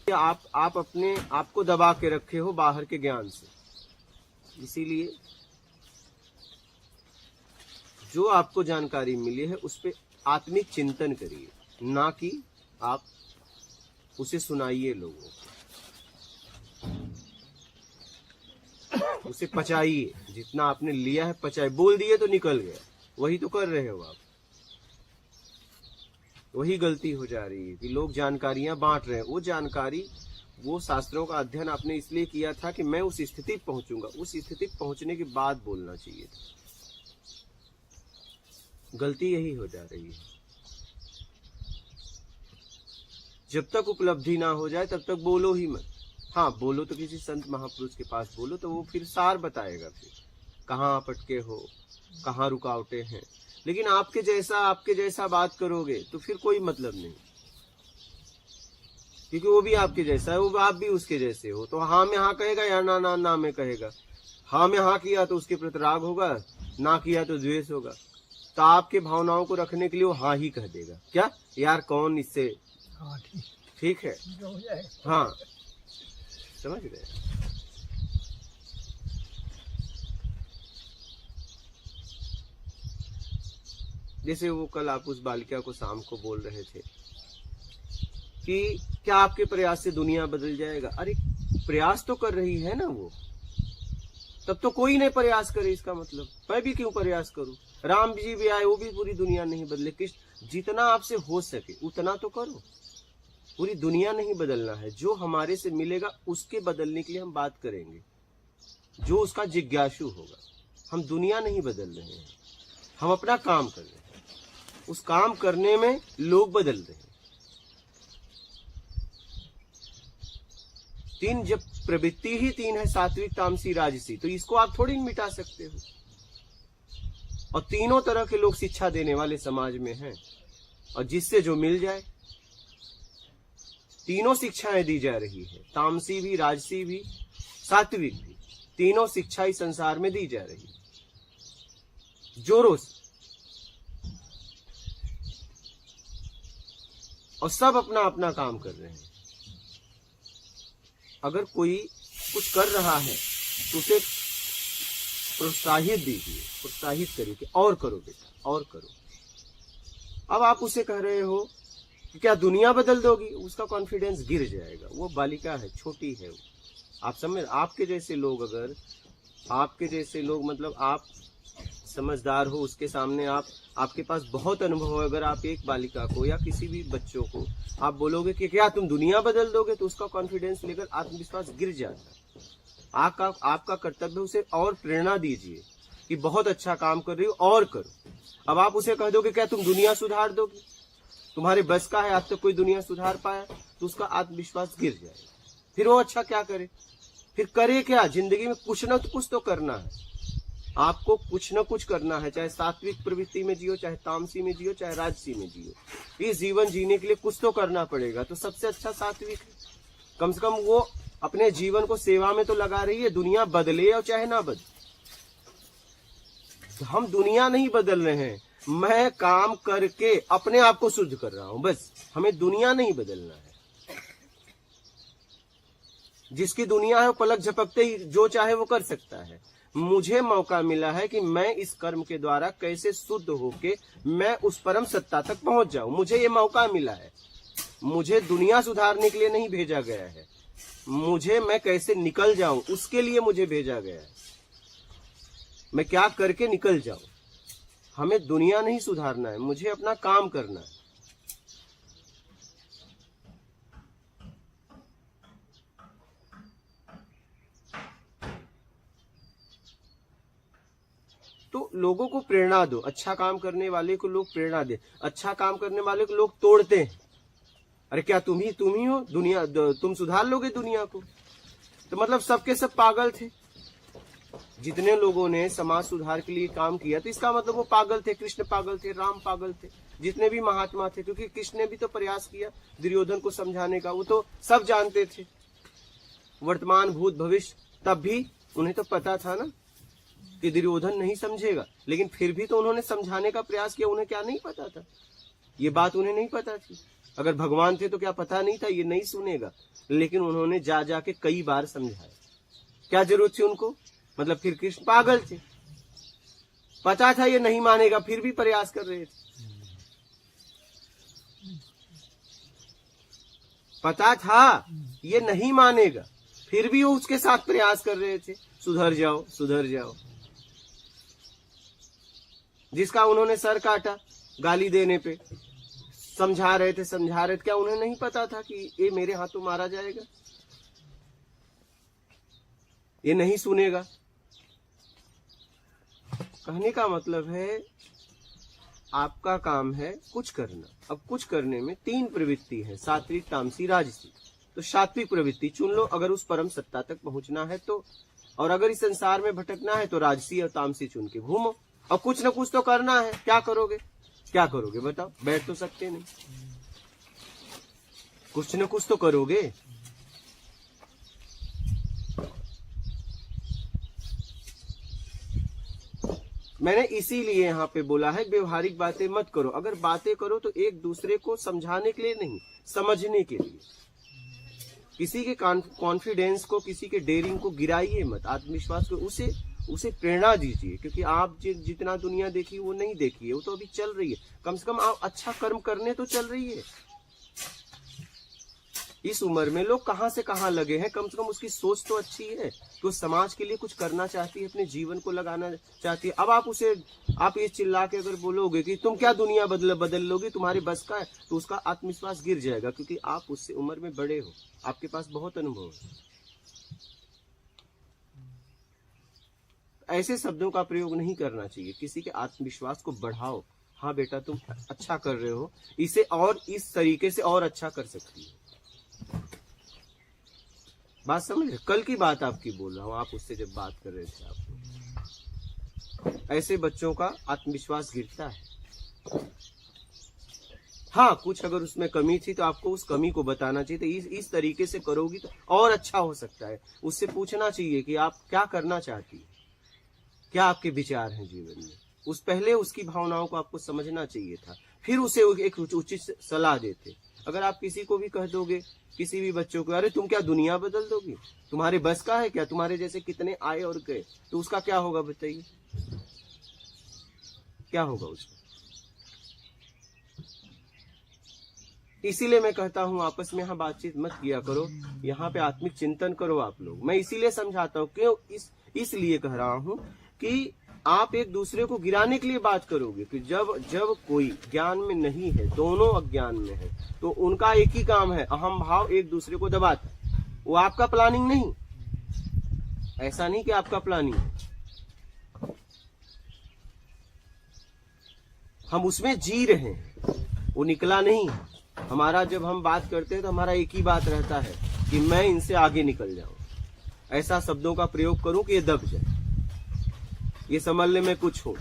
आप अपने आप को दबा के रखे हो बाहर के ज्ञान से, इसीलिए जो आपको जानकारी मिली है उस पे आत्मिक चिंतन करिए, ना कि आप उसे सुनाइए लोगों को, उसे पचाइए। जितना आपने लिया है पचाइए, बोल दिए तो निकल गया, वही तो कर रहे हो आप। वही गलती हो जा रही है कि लोग जानकारियां बांट रहे हैं। वो जानकारी, वो शास्त्रों का अध्ययन आपने इसलिए किया था कि मैं उस स्थिति पर पहुंचूंगा, उस स्थिति पर पहुंचने के बाद बोलना चाहिए था। गलती यही हो जा रही है। जब तक उपलब्धि ना हो जाए तब तक बोलो ही मत। हाँ, बोलो तो किसी संत महापुरुष के पास बोलो, तो वो फिर सार बताएगा, फिर कहाँ आप अटके हो, कहाँ रुकावटें हैं। लेकिन आपके जैसा बात करोगे तो फिर कोई मतलब नहीं, क्योंकि वो भी आपके जैसा है, वो आप भी उसके जैसे हो। तो हाँ में हाँ कहेगा या ना ना ना में कहेगा। हाँ में हाँ किया तो उसके प्रति राग होगा, ना किया तो द्वेष होगा। तो आपके भावनाओं को रखने के लिए वो हाँ ही कह देगा। क्या यार, कौन इससे ठीक है, हाँ, समझ गए। जैसे वो कल आप उस बालिका को शाम को बोल रहे थे कि क्या आपके प्रयास से दुनिया बदल जाएगा। अरे प्रयास तो कर रही है ना वो, तब तो कोई नहीं प्रयास करे, इसका मतलब मैं भी क्यों प्रयास करूं। राम जी भी आए, वो भी पूरी दुनिया नहीं बदले। जितना आपसे हो सके उतना तो करो। पूरी दुनिया नहीं बदलना है, जो हमारे से मिलेगा उसके बदलने के लिए हम बात करेंगे, जो उसका जिज्ञासु होगा। हम दुनिया नहीं बदल रहे हैं, हम अपना काम कर रहे हैं। उस काम करने में लोग बदल रहे हैं। तीन, जब प्रवृत्ति ही तीन है, सात्विक, तामसी, राजसी, तो इसको आप थोड़ी मिटा सकते हो। और तीनों तरह के लोग शिक्षा देने वाले समाज में हैं, और जिससे जो मिल जाए, तीनों शिक्षाएं दी जा रही है। तामसी भी, राजसी भी, सात्विक भी, तीनों शिक्षा इस संसार में दी जा रही है जोरों से। और सब अपना अपना काम कर रहे हैं। अगर कोई कुछ कर रहा है तो उसे प्रोत्साहित दीजिए, प्रोत्साहित करिए कि और करो बेटा, और करो। अब आप उसे कह रहे हो कि क्या दुनिया बदल दोगी, उसका कॉन्फिडेंस गिर जाएगा। वो बालिका है, छोटी है वो। आप समझ, आपके जैसे लोग, अगर आपके जैसे लोग, मतलब आप समझदार हो, उसके सामने आपके पास बहुत अनुभव है, अगर आप एक बालिका को या किसी भी बच्चों को आप बोलोगे कि क्या तुम दुनिया बदल दोगे, तो उसका कॉन्फिडेंस लेकर आत्मविश्वास गिर जाता है। आपका कर्तव्य उसे और प्रेरणा दीजिए कि बहुत अच्छा काम कर रही हो, और करो। अब आप उसे कह दोगे क्या तुम दुनिया सुधार दोगे, तुम्हारे बस का है, आज तक कोई दुनिया सुधार पाया, तो उसका आत्मविश्वास गिर जाएगा। फिर वो अच्छा क्या करे, फिर करे क्या। जिंदगी में कुछ न कुछ तो करना है, आपको कुछ न कुछ करना है। चाहे सात्विक प्रवृत्ति में जियो, चाहे तामसी में जियो, चाहे राजसी में जियो। इस जीवन जीने के लिए कुछ तो करना पड़ेगा। तो सबसे अच्छा सात्विक है। कम से कम वो अपने जीवन को सेवा में तो लगा रही है, दुनिया बदले और चाहे ना बदले। तो हम दुनिया नहीं बदल रहे हैं, मैं काम करके अपने आप को शुद्ध कर रहा हूं, बस। हमें दुनिया नहीं बदलना है। जिसकी दुनिया है वो पलक झपकते ही जो चाहे वो कर सकता है। मुझे मौका मिला है कि मैं इस कर्म के द्वारा कैसे शुद्ध होके मैं उस परम सत्ता तक पहुंच जाऊं। मुझे ये मौका मिला है। मुझे दुनिया सुधारने के लिए नहीं भेजा गया है, मैं कैसे निकल जाऊं उसके लिए मुझे भेजा गया है। मैं क्या करके निकल जाऊं। हमें दुनिया नहीं सुधारना है, मुझे अपना काम करना है। तो लोगों को प्रेरणा दो, अच्छा काम करने वाले को लोग प्रेरणा दे। अच्छा काम करने वाले को लोग तोड़ते हैं। अरे क्या तुम ही हो दुनिया, तुम सुधार लोगे दुनिया को। तो मतलब सबके सब पागल थे। जितने लोगों ने समाज सुधार के लिए काम किया, तो इसका मतलब वो पागल थे। कृष्ण पागल थे, राम पागल थे, जितने भी महात्मा थे। क्योंकि कृष्ण ने भी तो प्रयास किया दुर्योधन को समझाने का। वो तो सब जानते थे, वर्तमान भूत भविष्य। तब भी उन्हें तो पता था ना कि दुर्योधन नहीं समझेगा, लेकिन फिर भी तो उन्होंने समझाने का प्रयास किया। उन्हें क्या नहीं पता था, ये बात उन्हें नहीं पता थी। अगर भगवान थे तो क्या पता नहीं था ये नहीं सुनेगा, लेकिन उन्होंने जा जाके कई बार समझाया। क्या जरूरत थी उनको, मतलब फिर कृष्ण पागल थे, पता था ये नहीं मानेगा, फिर भी प्रयास कर रहे थे। पता था ये नहीं मानेगा, फिर भी वो उसके साथ प्रयास कर रहे थे, सुधर जाओ सुधर जाओ। जिसका उन्होंने सर काटा गाली देने पे, समझा रहे थे क्या उन्हें नहीं पता था कि ये मेरे हाथों मारा जाएगा, ये नहीं सुनेगा। कहने का मतलब है आपका काम है कुछ करना। अब कुछ करने में 3 प्रवृत्ति है, सात्विक, तामसी, राजसी। तो सात्विक प्रवृत्ति चुन लो अगर उस परम सत्ता तक पहुंचना है तो, और अगर इस संसार में भटकना है तो राजसी और तामसी चुन के घूमो। और कुछ न कुछ तो करना है, क्या करोगे, क्या करोगे बताओ, बैठ तो सकते नहीं, कुछ न कुछ तो करोगे। मैंने इसीलिए यहाँ पे बोला है व्यवहारिक बातें मत करो। अगर बातें करो तो एक दूसरे को समझाने के लिए नहीं, समझने के लिए। किसी के कॉन्फिडेंस को, किसी के डेयरिंग को गिराइए मत, आत्मविश्वास को, उसे प्रेरणा दीजिए। क्योंकि आप जितना दुनिया देखी वो नहीं देखी है, वो तो अभी चल रही है। कम से कम आप अच्छा कर्म करने तो चल रही है। इस उम्र में लोग कहां से कहां लगे हैं, कम से कम उसकी सोच तो अच्छी है कि वो समाज के लिए कुछ करना चाहती है, अपने जीवन को लगाना चाहती है। अब आप ये चिल्ला के अगर बोलोगे कि तुम क्या दुनिया बदल लोगे, तुम्हारे बस का है, तो उसका आत्मविश्वास गिर जाएगा। क्योंकि आप उससे उम्र में बड़े हो, आपके पास बहुत अनुभव है। ऐसे शब्दों का प्रयोग नहीं करना चाहिए। किसी के आत्मविश्वास को बढ़ाओ, हाँ बेटा तुम अच्छा कर रहे हो, इसे और इस तरीके से और अच्छा कर सकती हो। बात समझ रहे? कल की बात आपकी बोल रहा हूं, आप उससे जब बात कर रहे थे, आप ऐसे बच्चों का आत्मविश्वास गिरता है। हाँ, कुछ अगर उसमें कमी थी तो आपको उस कमी को बताना चाहिए। तो इस तरीके से करोगी तो और अच्छा हो सकता है। उससे पूछना चाहिए कि आप क्या करना चाहती है, क्या आपके विचार हैं जीवन में। पहले उसकी भावनाओं को आपको समझना चाहिए था, फिर उसे एक उचित सलाह देते। अगर आप किसी को भी कह दोगे, किसी भी बच्चों को, अरे तुम क्या दुनिया बदल दोगी, तुम्हारे बस का है क्या, तुम्हारे जैसे कितने आए और गए, तो उसका क्या होगा बताइए, क्या होगा उसका। इसीलिए मैं कहता हूं आपस में यहाँ बातचीत मत किया करो, यहाँ पे आत्मिक चिंतन करो आप लोग। मैं इसीलिए समझाता हूँ, क्यों, इसलिए कह रहा हूँ कि आप एक दूसरे को गिराने के लिए बात करोगे। कि जब कोई ज्ञान में नहीं है, दोनों अज्ञान में है, तो उनका एक ही काम है, अहम भाव एक दूसरे को दबाता। वो आपका प्लानिंग नहीं, ऐसा नहीं कि आपका प्लानिंग, हम उसमें जी रहे हैं, वो निकला नहीं। हमारा जब हम बात करते हैं तो हमारा एक ही बात रहता है कि मैं इनसे आगे निकल जाऊं, ऐसा शब्दों का प्रयोग करूं कि ये दब जाए, ये संभलने में कुछ हो।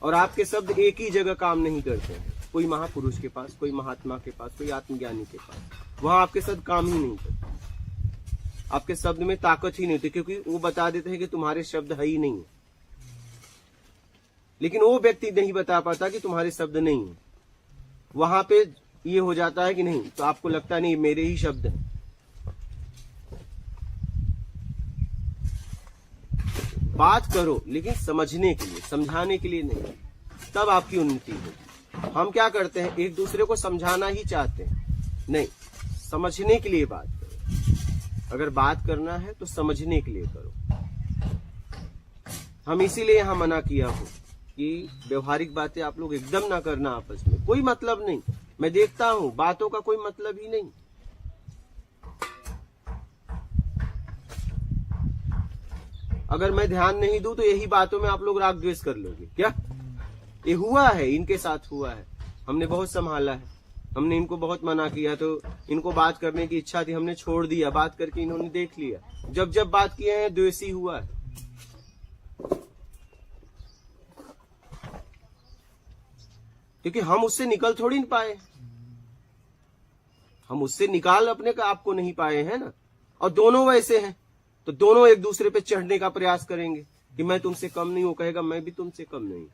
और आपके शब्द एक ही जगह काम नहीं करते हैं, कोई महापुरुष के पास, कोई महात्मा के पास, कोई आत्मज्ञानी के पास, वहां आपके शब्द काम ही नहीं करते। आपके शब्द में ताकत ही नहीं होती, क्योंकि वो बता देते हैं कि तुम्हारे शब्द है ही नहीं है। लेकिन वो व्यक्ति नहीं बता पाता कि तुम्हारे शब्द नहीं है। वहां पे ये हो जाता है कि नहीं, तो आपको लगता नहीं मेरे ही शब्द हैं। बात करो लेकिन समझने के लिए, समझाने के लिए नहीं, तब आपकी उन्नति होगी। हम क्या करते हैं, एक दूसरे को समझाना ही चाहते हैं, नहीं, समझने के लिए बात करो। अगर बात करना है तो समझने के लिए करो। हम इसीलिए यहां मना किया हो कि व्यवहारिक बातें आप लोग एकदम ना करना आपस में, कोई मतलब नहीं। मैं देखता हूं बातों का कोई मतलब ही नहीं। अगर मैं ध्यान नहीं दूं तो यही बातों में आप लोग राग द्वेष कर लोगे क्या। ये हुआ है, इनके साथ हुआ है। हमने बहुत संभाला है, हमने इनको बहुत मना किया, तो इनको बात करने की इच्छा थी, हमने छोड़ दिया। बात करके इन्होंने देख लिया, जब बात किए हैं द्वेषी हुआ है। क्योंकि हम उससे निकल थोड़ी नहीं पाए, हम उससे निकाल अपने का आपको नहीं पाए हैं ना। और दोनों वैसे हैं तो दोनों एक दूसरे पे चढ़ने का प्रयास करेंगे कि मैं तुमसे कम नहीं हूं, कहेगा मैं भी तुमसे कम नहीं।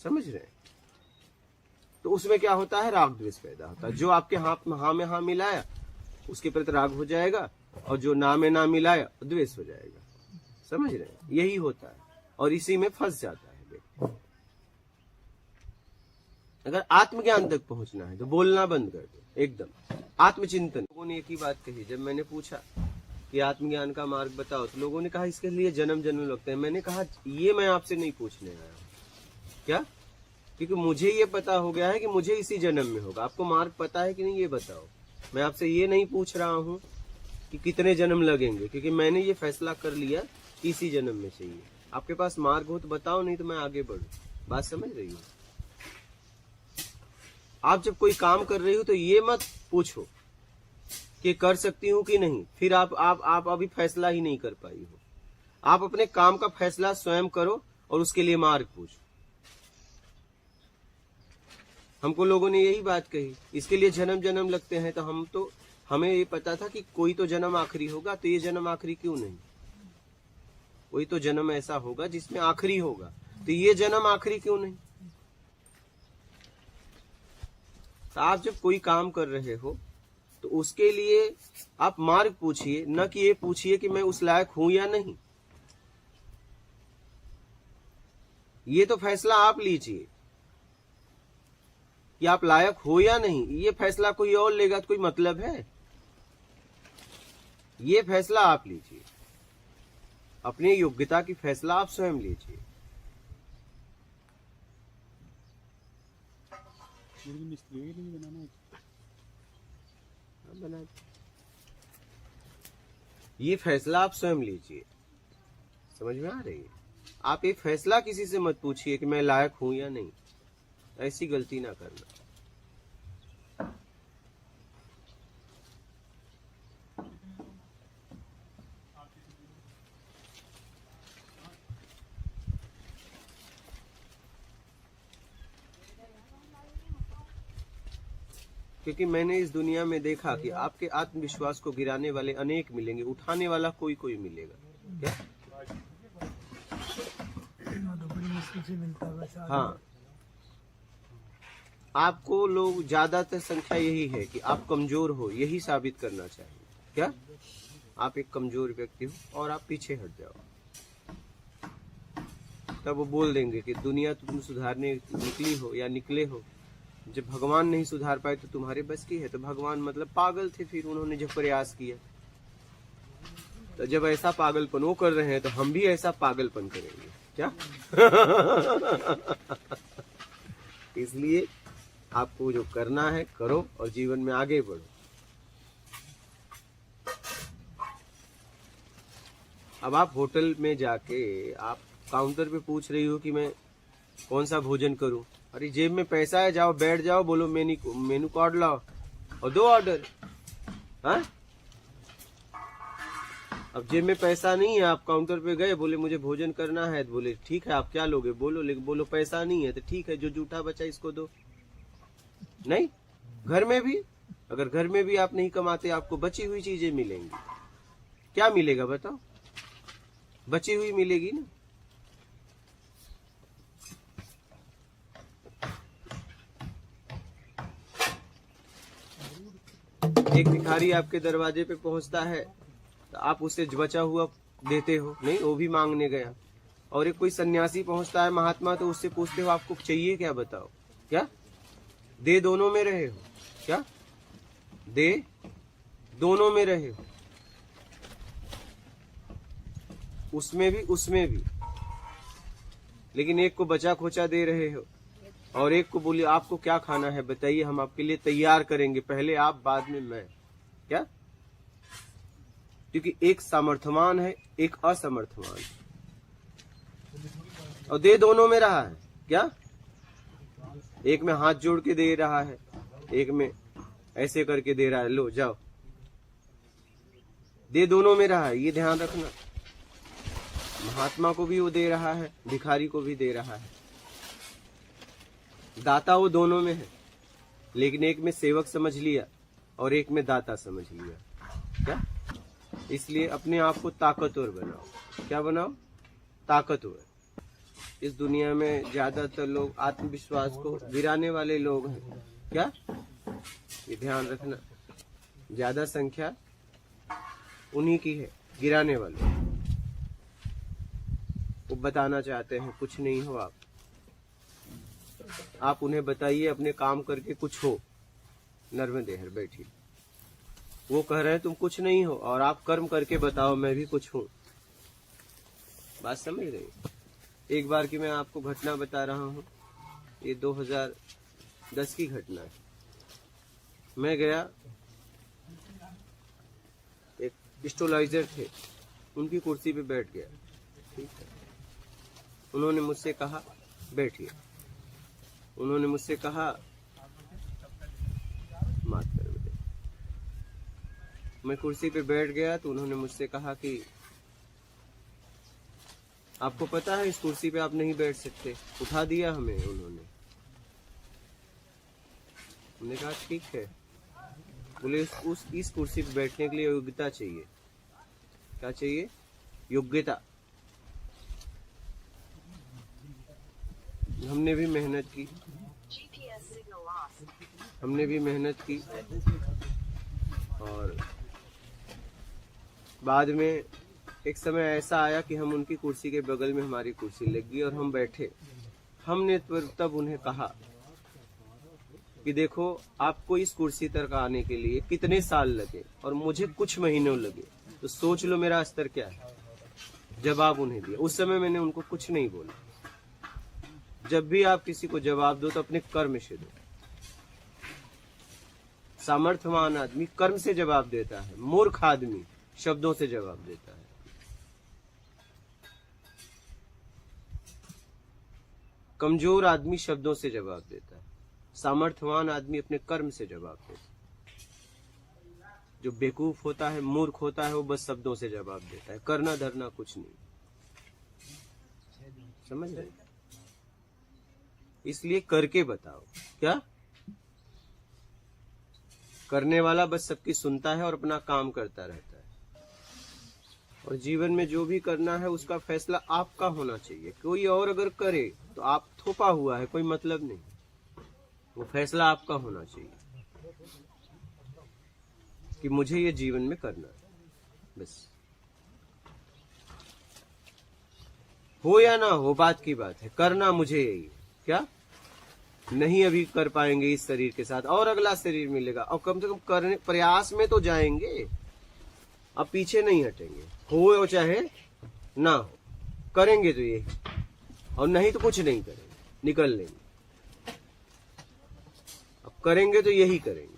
समझ रहे हैं? तो उसमें क्या होता है, राग द्वेष पैदा होता है। जो आपके हाथ में हाँ मिलाया उसके प्रति राग हो जाएगा, और जो ना में ना मिलाया द्वेष हो जाएगा। समझ रहे हैं? यही होता है, और इसी में फंस जाता है व्यक्ति। अगर आत्मज्ञान तक पहुंचना है तो बोलना बंद कर दो, एकदम आत्मचिंतन। लोगों ने एक ही बात कही, जब मैंने पूछा कि आत्मज्ञान का मार्ग बताओ तो लोगों ने कहा इसके लिए जन्म जन्म लगते हैं। मैंने कहा ये मैं आपसे नहीं पूछने आया हूं। क्या? क्योंकि मुझे ये पता हो गया है कि मुझे इसी जन्म में होगा। आपको मार्ग पता है कि नहीं, ये बताओ। मैं आपसे ये नहीं पूछ रहा हूँ कि कितने जन्म लगेंगे, क्योंकि मैंने ये फैसला कर लिया कि इसी जन्म में चाहिए। आपके पास मार्ग हो तो बताओ, नहीं तो मैं आगे बढ़ूं। बात समझ रही हो? आप जब कोई काम कर रही हो तो ये मत पूछो कि कर सकती हूँ कि नहीं, फिर आप अभी फैसला ही नहीं कर पाई हो। आप अपने काम का फैसला स्वयं करो और उसके लिए मार्ग पूछो। हमको लोगों ने यही बात कही, इसके लिए जन्म जन्म लगते हैं। तो हमें ये पता था कि कोई तो जन्म आखिरी होगा, तो ये जन्म आखिरी क्यों नहीं? कोई तो जन्म ऐसा होगा जिसमें आखिरी होगा, तो ये जन्म आखिरी क्यों नहीं? तो आप जब कोई काम कर रहे हो तो उसके लिए आप मार्ग पूछिए, न कि ये पूछिए कि मैं उस लायक हूं या नहीं। ये तो फैसला आप लीजिए कि आप लायक हो या नहीं। ये फैसला कोई और लेगा तो कोई मतलब है? ये फैसला आप लीजिए, अपनी योग्यता की फैसला आप स्वयं लीजिए। बना ये फैसला आप स्वयं लीजिए। समझ में आ रही है? आप ये फैसला किसी से मत पूछिए कि मैं लायक हूं या नहीं। ऐसी गलती ना करना। क्योंकि मैंने इस दुनिया में देखा कि आपके आत्मविश्वास को गिराने वाले अनेक मिलेंगे, उठाने वाला कोई कोई मिलेगा। क्या? हाँ, आपको लोग ज्यादातर संख्या यही है कि आप कमजोर हो, यही साबित करना चाहिए। क्या? आप एक कमजोर व्यक्ति हो और आप पीछे हट जाओ, तब वो बोल देंगे कि दुनिया तुम सुधारने निकली हो या निकले हो। जब भगवान नहीं सुधार पाए तो तुम्हारे बस की है। तो भगवान मतलब पागल थे, फिर उन्होंने जब प्रयास किया। तो जब ऐसा पागलपन वो कर रहे हैं तो हम भी ऐसा पागलपन करेंगे। क्या? इसलिए आपको जो करना है करो और जीवन में आगे बढ़ो। अब आप होटल में जाके आप काउंटर पे पूछ रही हो कि मैं कौन सा भोजन करूं। अरे जेब में पैसा है, जाओ बैठ जाओ, बोलो मेनू कार्ड लाओ और दो ऑर्डर। हाँ? अब जेब में पैसा नहीं है, आप काउंटर पे गए, बोले मुझे भोजन करना है, तो बोले ठीक है आप क्या लोगे बोलो, लेकिन बोलो पैसा नहीं है तो ठीक है जो जूठा बचा इसको दो। नहीं, घर में भी अगर घर में भी आप नहीं कमाते, आपको बची हुई चीजें मिलेंगी। क्या मिलेगा बताओ? बची हुई मिलेगी ना। एक भिखारी आपके दरवाजे पे पहुंचता है तो आप उसे बचा हुआ देते हो, नहीं वो भी मांगने गया। और एक कोई सन्यासी पहुंचता है महात्मा, तो उससे पूछते हो आपको चाहिए क्या, बताओ। क्या? दे दोनों में रहे हो। क्या? दे दोनों में रहे हो, उसमें भी। लेकिन एक को बचा खोचा दे रहे हो और एक को बोलिए आपको क्या खाना है बताइए, हम आपके लिए तैयार करेंगे, पहले आप बाद में मैं। क्या? क्योंकि एक सामर्थ्यवान है, एक असमर्थवान, और दे दोनों में रहा है। क्या? एक में हाथ जोड़ के दे रहा है, एक में ऐसे करके दे रहा है, लो जाओ। दे दोनों में रहा है, ये ध्यान रखना। महात्मा को भी वो दे रहा है, भिखारी को भी दे रहा है। दाता वो दोनों में है, लेकिन एक में सेवक समझ लिया और एक में दाता समझ लिया। क्या? इसलिए अपने आप को ताकतवर बनाओ। क्या बनाओ? ताकतवर। इस दुनिया में ज्यादातर लोग आत्मविश्वास को गिराने वाले लोग हैं। क्या? ये ध्यान रखना, ज्यादा संख्या उन्हीं की है, गिराने वाले। वो बताना चाहते हैं कुछ नहीं हो आप उन्हें बताइए अपने काम करके कुछ हो। नर्मदेहर बैठी, वो कह रहे हैं तुम कुछ नहीं हो और आप कर्म करके बताओ मैं भी कुछ हूं। बात समझ रही? एक बार की मैं आपको घटना बता रहा हूं, ये 2010 की घटना है। मैं गया, एक एस्ट्रोलॉजर थे, उनकी कुर्सी पे बैठ गया। ठीक है, उन्होंने मुझसे कहा बैठिए। उन्होंने मुझसे कहा माफ कर बेटे। मैं कुर्सी पे बैठ गया तो उन्होंने मुझसे कहा कि आपको पता है इस कुर्सी पे आप नहीं बैठ सकते। उठा दिया हमें उन्होंने। हमने कहा ठीक है। बोले इस कुर्सी पे बैठने के लिए योग्यता चाहिए। क्या चाहिए? योग्यता। हमने भी मेहनत की, हमने भी मेहनत की और बाद में एक समय ऐसा आया कि हम उनकी कुर्सी के बगल में हमारी कुर्सी लगी और हम बैठे। हमने तब उन्हें कहा कि देखो आपको इस कुर्सी तक आने के लिए कितने साल लगे और मुझे कुछ महीनों लगे, तो सोच लो मेरा स्तर क्या है। जवाब उन्हें दिया। उस समय मैंने उनको कुछ नहीं बोला। जब भी आप किसी को जवाब दो तो अपने कर्म से दो। सामर्थ्यवान आदमी कर्म से जवाब देता है, मूर्ख आदमी शब्दों से जवाब देता है। कमजोर आदमी शब्दों से जवाब देता है, सामर्थ्यवान आदमी अपने कर्म से जवाब देता है। जो बेवकूफ होता है, मूर्ख होता है, वो बस शब्दों से जवाब देता है, करना धरना कुछ नहीं। समझ रहे? इसलिए करके बताओ। क्या? करने वाला बस सबकी सुनता है और अपना काम करता रहता है। और जीवन में जो भी करना है उसका फैसला आपका होना चाहिए। कोई और अगर करे तो आप थोपा हुआ है, कोई मतलब नहीं। वो फैसला आपका होना चाहिए कि मुझे ये जीवन में करना है। बस हो या ना हो बात की बात है, करना मुझे यही है। क्या? नहीं अभी कर पाएंगे इस शरीर के साथ, और अगला शरीर मिलेगा और कम से कम करने प्रयास में तो जाएंगे। अब पीछे नहीं हटेंगे, हो चाहे ना हो, करेंगे तो यही, और नहीं तो कुछ नहीं करेंगे, निकल लेंगे। अब करेंगे तो यही करेंगे।